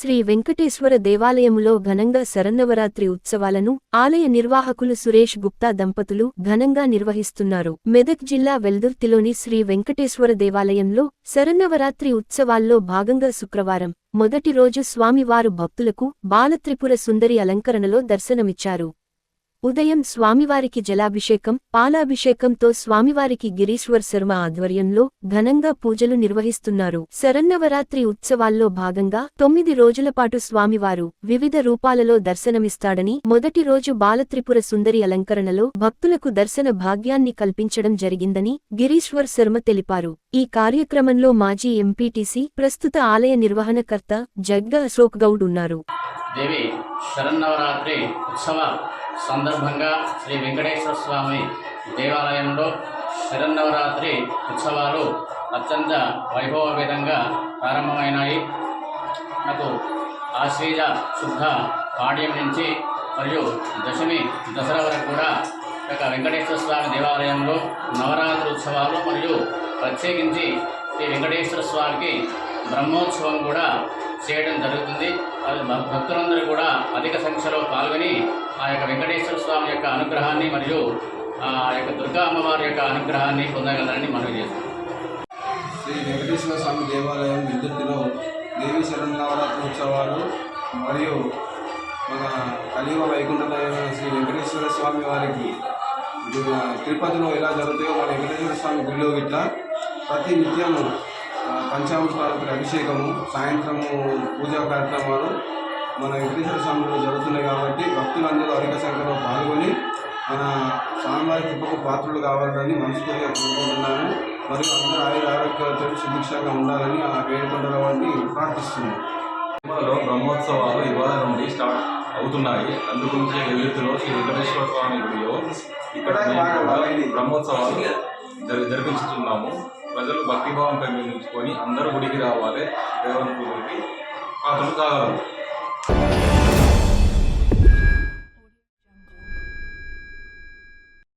శ్రీ వెంకటేశ్వర దేవాలయములో ఘనంగా శరన్నవరాత్రి ఉత్సవాలను ఆలయ నిర్వాహకులు సురేష్ గుప్తా దంపతులు ఘనంగా నిర్వహిస్తున్నారు. మెదక్ జిల్లా వెల్దుర్తిలోని శ్రీ వెంకటేశ్వర దేవాలయంలో శరన్నవరాత్రి ఉత్సవాల్లో భాగంగా శుక్రవారం మొదటి రోజు స్వామివారు భక్తులకు బాలత్రిపుర సుందరి అలంకరణలో దర్శనమిచ్చారు. ఉదయం స్వామివారికి జలాభిషేకం, పాలాభిషేకంతో స్వామివారికి గిరీశ్వర్ శర్మ ఆధ్వర్యంలో ఘనంగా పూజలు నిర్వహిస్తున్నారు. శరన్నవరాత్రి ఉత్సవాల్లో భాగంగా 9 రోజులపాటు స్వామివారు వివిధ రూపాలలో దర్శనమిస్తాడని, మొదటి రోజు బాలత్రిపుర సుందరి అలంకరణలో భక్తులకు దర్శన భాగ్యాన్ని కల్పించడం జరిగిందని గిరీశ్వర్ శర్మ తెలిపారు. ఈ కార్యక్రమంలో మాజీ ఎంపీటీసీ, ప్రస్తుత ఆలయ నిర్వహణకర్త జగ్గా అశోక్ గౌడ్ ఉన్నారు. దేవి శరన్నవరాత్రి ఉత్సవ సందర్భంగా శ్రీ వెంకటేశ్వర స్వామి దేవాలయంలో శరన్నవరాత్రి ఉత్సవాలు అత్యంత వైభవపేతంగా ప్రారంభమైనాయి. నాకు ఆశ్వీజ శుద్ధ పాడ్యం నుంచి మరియు దశమి దసరా వరకు కూడా వెంకటేశ్వర స్వామి దేవాలయంలో నవరాత్రి ఉత్సవాలు మరియు ప్రత్యేకించి శ్రీ వెంకటేశ్వర స్వామికి బ్రహ్మోత్సవం కూడా చేయడం జరుగుతుంది. భక్తులందరూ కూడా అధిక సంఖ్యలో పాల్గొని ఆ యొక్క వెంకటేశ్వర స్వామి యొక్క అనుగ్రహాన్ని మరియు ఆ యొక్క దుర్గా అమ్మవారి యొక్క అనుగ్రహాన్ని పొందగలరని మనవి చేస్తున్నాం. శ్రీ వెంకటేశ్వర స్వామి దేవాలయం విద్యుత్తులో దేవి శరన్నవరాత్రి ఉత్సవాలు మరియు మన కలియుగ వైకుంఠమైన శ్రీ వెంకటేశ్వర స్వామి వారికి తిరుపతిలో ఎలా జరుగుతాయో మన వెంకటేశ్వర స్వామి గుడిలో ఇట్లా ప్రతి నిత్యము పంచామృతాలకు అభిషేకము, సాయంత్రము పూజా కార్యక్రమాలు మన వెంకటేశ్వర స్వామిలో జరుగుతున్నాయి. కాబట్టి భక్తులందరూ అధిక సంఖ్యలో పాల్గొని మన స్వామివారి కృపకు పాత్రలు కావాలని మనస్ఫూర్తిగా కోరుకుంటున్నాను. మరియు అందరూ ఆరోగ్యాలతో సుభిక్షంగా ఉండాలని ఆ వేడుకొండల వారిని ప్రార్థిస్తున్నాను. తిరుమలలో బ్రహ్మోత్సవాలు ఇవాళ నుండి స్టార్ట్ అవుతున్నాయి. అందుగురించి వెల్లుత్తిలో శ్రీ వెంకటేశ్వర స్వామి గుడిలో ఇక్కడ బ్రహ్మోత్సవాలు జరిపించుతున్నాము. ప్రజలు భక్తిభావం పెంపొందించుకొని అందరూ గుడికి రావాలి, దేవుని పూజకి పాత్రలు కాగలరు.